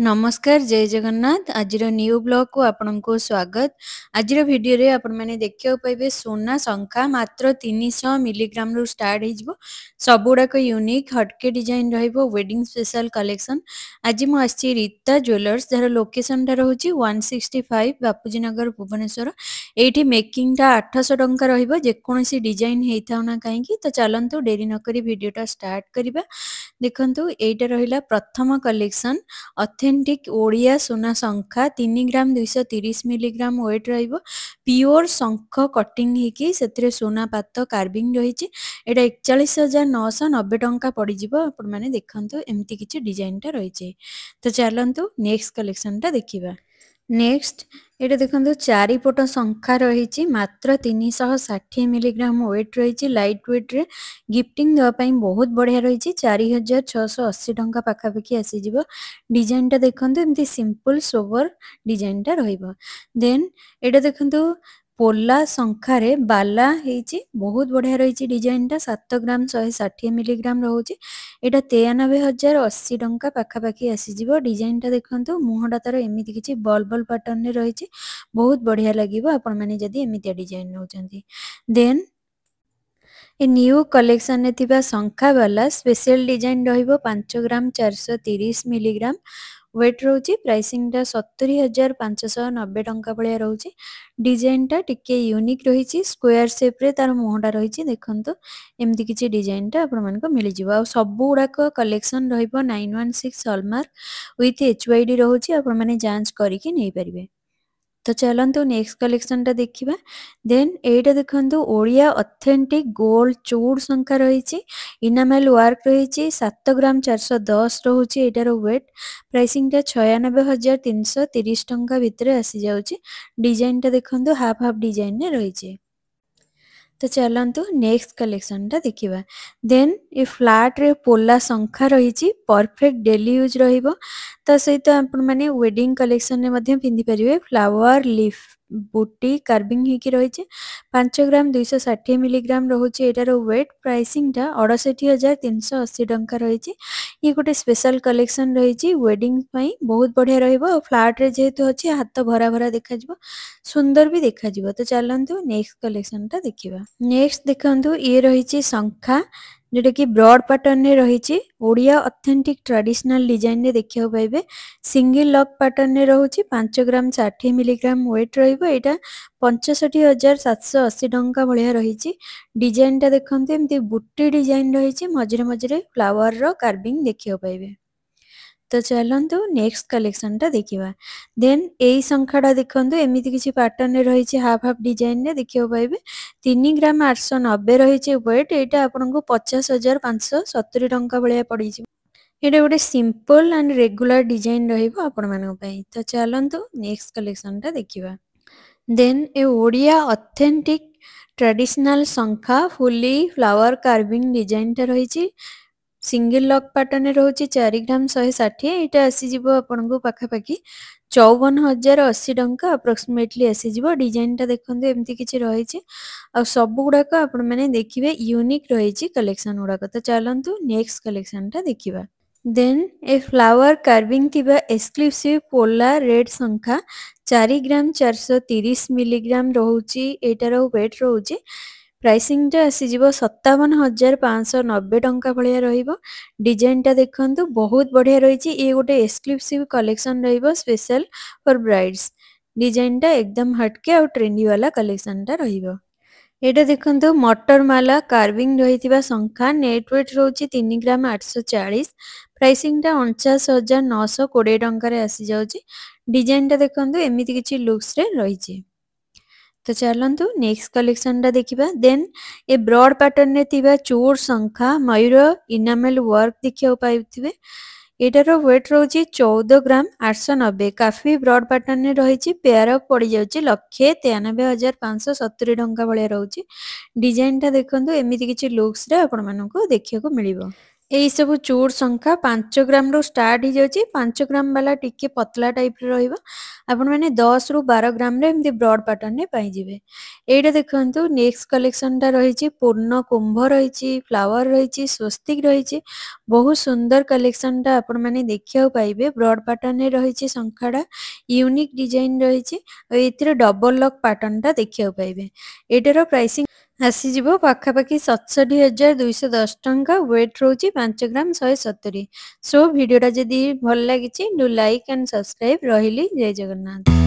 नमस्कार जय जगन्नाथ आज न्यू ब्लॉग को आपण को स्वागत। आज वीडियो रे आपण माने देखियो पाइबे सोना शंखा मात्र 300 मिलीग्राम रु स्टार्ट हो सबुड़ाक यूनिक हटके डिजाइन रहिबो वेडिंग स्पेशल कलेक्शन। आज मु आछि रीता ज्वेलर्स जार लोकेशन टा रहउची 165 बापूजी नगर भुवनेश्वर। एठी मेकिंग टा 800 टंका रहिबो जेकोसी डिजाइन हेइथाउ ना काहेकि। तो चलंतु डेरी न करी वीडियो टा स्टार्ट करिबा। देखंतु एटा रहिला प्रथम कलेक्शन ऑथेंटिक ओडिया सोना शंखा 3 ग्राम 230 मिलीग्राम वेट रहिबो। प्योर शंख कटिंग हेकी सेतरे सोना पात कार्विंग रहिछि। एटा 41,990 टंका पड़ी जिवो। आपण माने देखंतु एम्ति किछि डिजाइन टा रहिछि। तो चलंतु नेक्स्ट कलेक्शन टा देखिबा। नेक्स्ट एटा देखंतु चारिपट शंखा रहिछि मात्र 360 मिलीग्राम वेट रहिछि। लाइट वेट रे गिफ्टिंग दवा पई बहुत बढ़िया रहिछि। 4680 टंका पाखापाखि आसी जिवो। डिजाइन टा देखंतु एम्ति सिंपल सोबर डिजाइन टा रहिबो। देन एटा देखंतु पोला शंखा रे बाला हेछि बहुत बढ़िया रहिछि। डिजाइन टा 7 ग्राम 160 मिलीग्राम रहउछि। एटा 93,080 टंका पाखापाखि आसी जिवो। डिजाइन टा देखंतु मुहडा तार एमिति किछि बल बल पैटर्न रे रहिछि बहुत बढ़िया लागिवो आपण माने जदी एमितिया डिजाइन नउचंती। देन ए न्यू कलेक्शन ने थिबा शंखा वाला स्पेशल डिजाइन रहिबो 5 ग्राम 430 मिलीग्राम वेट रहउछि। प्राइसिंग टा 70,590 टंका भलिया रहउछि। डिजाइन टा टिके यूनिक रहिछि स्क्वायर शेप रे तार मुहडा रहिछि देखंतु एमिति किछि डिजाइन टा आपण मानको मिलि जिवो। आ सब गुडाक कलेक्शन रहिबो 916 हॉलमार्क विथ एचवाईडी रहउछि। आपण माने जांच करिकि नै परिबे। तो चलंतु नेक्स्ट कलेक्शन टा देखिबा। देन एटा देखंतु ओडिया ऑथेंटिक गोल्ड चूड़ शंखा रहिछि। इनामेल वर्क रहिछि 7 ग्राम 410 रहउछि। एटार वेट प्राइसिंग टा 96,330 टंका भितरे आसी जाउछि। डिजाइन टा देखंतु हाफ हाफ डिजाइन ने रहिछि। तो चलंतु नेक्स्ट कलेक्शन टा देखिबा। देन ए फ्लैट रे पोला शंखा रहिछि परफेक्ट डेली यूज रहिबो। तो सहित आपण माने वेडिंग कलेक्शन ने मध्ये पिंदी परिबे। फ्लावर लीफ बूटी कार्विंग हेकी रहिछि 5 ग्राम 260 मिलीग्राम रहउछि। एटार वेट प्राइसिंग टा 68,380 टंका रहिछि। ये गोटे स्पेशल कलेक्शन रहिछि वेडिंग पई बहुत बढ़िया रहिबो। फ्लैट रे जेहेतु अछि हाथ भरा भरा देखा जिवो सुंदर भी देखा जिवो। तो चलंतु नेक्स्ट कलेक्शन टा देखिबा। नेक्स्ट देखंतु ये रहिछि शंखा जेटा कि ब्रॉड पैटर्न रे रहिछि। ओडिया ऑथेंटिक ट्रेडिशनल डिजाइन रे देखियो पाइबे। सिंगल लॉक पैटर्न रे रहउछि 5 ग्राम 60 मिलीग्राम वेट रहिबो। एटा 65,780 टंका भलिया रहिछि। डिजाइन टा देखंतु एम्ति बुट्टी डिजाइन रहिछि मझरे मझरे फ्लावर रो कार्विंग देखियो पाइबे। तो चलंतु नेक्स्ट कलेक्शन टा देखिबा। देन एई संख्याटा देखंतु एमिति किछि पैटर्न रे रहिछि हाफ हाफ डिजाइन रे देखियो पाइबे। 3 ग्राम 890 रहिछि वेट। एटा आपनको 50,570 टंका भलिया पड़ी छि। एटा गोटे सिंपल एंड रेगुलर डिजाइन रहिबो आपण मानक पई। तो चलंतु नेक्स्ट कलेक्शन टा देखिबा। देन ए ओडिया ऑथेंटिक ट्रेडिशनल शंखा फुली फ्लावर कार्विंग डिजाइन टा रहिछि। सिंगल लॉक पैटर्न रहउछि 4 ग्राम 160। एटा आसी जिवो आपनको पाखापाखि 54,080 टंका अप्रोक्सीमेटली आसी जिवो। डिजाइन टा देखंतु एम्ति किछि रहिछि आ सब गुडाक आपण माने देखिबे यूनिक रहिछि कलेक्शन गुडाक। तो चलंतु नेक्स्ट कलेक्शन टा देखिबा। देन ए फ्लावर कार्विंग थिबा एक्सक्लूसिव पोला रेड शंखा 4 ग्राम 430 मिलीग्राम रहउछि। एटार वेट रहउछि प्राइसिंग टा आसी जिवो 57,590 टंका भलिया रहिबो। डिजाइन टा देखंतु बहुत बढ़िया रहिछि। ए गोटे एक्सक्लूसिव कलेक्शन रहिबो स्पेशल फॉर ब्राइड्स। डिजाइन टा एकदम हटके और ट्रेंडी वाला कलेक्शन टा रहिबो। एटा देखंतु मटर माला कार्विंग रहितिबा शंखा नेट वेट रहउछि 3 ग्राम 840। प्राइसिंग टा 49,920 टंका रे आसी जाउछि। डिजाइन टा देखंतु एमिति किछि लुक्स रे रहिछि। तो चलंतु नेक्स्ट कलेक्शन टा देखिबा। देन ए ब्रॉड पैटर्न ने थिबा चूड़ शंखा मयूर इनामेल वर्क देखियो पाइथिबे। एटार वेट रहउछि 14 ग्राम 890। काफी ब्रॉड पैटर्न ने रहिछि। पेयर अप पड़ी जाउछि 193,570 टंका भलिया रहउछि। डिजाइन टा देखंतु एमिति किछि लुक्स रे आपण मानको देखियो को मिलिबो। ଏଇ ସବୁ ଚୁଡ୍ ଶଙ୍ଖା 5 ଗ୍ରାମରୁ ଷ୍ଟାର୍ଟ ହେଇଯାଉଛି। 5 ଗ୍ରାମ ବାଲା ଟିକେ ପତଲା ଟାଇପ୍ର ରହିବ। ଆପଣମାନେ 10ରୁ 12 ଗ୍ରାମରେ ଏମିତି ବ୍ରଡ୍ ପାଟର୍ନରେ ପାଇଯିବେ। ଏଇଟା ଦେଖନ୍ତୁ ନେକ୍ସଟ କଲେକ୍ସନଟା ରହିଛି ପୂର୍ଣ୍ଣ କୁମ୍ଭ ରହିଛି, ଫ୍ଲାୱାର ରହିଛି, ସ୍ୱସ୍ତିକ ରହିଛି। ବହୁତ ସୁନ୍ଦର କଲେକ୍ସନଟା ଆପଣମାନେ ଦେଖିବାକୁ ପାଇବେ। ବ୍ରଡ୍ ପାଟର୍ନରେ ରହିଛି ଶଙ୍ଖାଟା, ୟୁନିକ୍ ଡିଜାଇନ ରହିଛି ଆଉ ଏଥିରେ ଡବଲ ଲକ୍ ପାଟର୍ନଟା ଦେଖିବାକୁ ପାଇବେ। ଏଇଟାର ପ୍ରାଇସିଂ ଆସିଯିବ ପାଖାପାଖି 67,210 ଟଙ୍କା। ୱେଟ୍ ରହୁଛି 5 ଗ୍ରାମ 170। ସୋ ଭିଡ଼ିଓଟା ଯଦି ଭଲ ଲାଗିଛି ଡୁ ଲାଇକ୍ ଆଣ୍ଡ ସବସ୍କ୍ରାଇବ୍। ରହିଲି, ଜୟ ଜଗନ୍ନାଥ।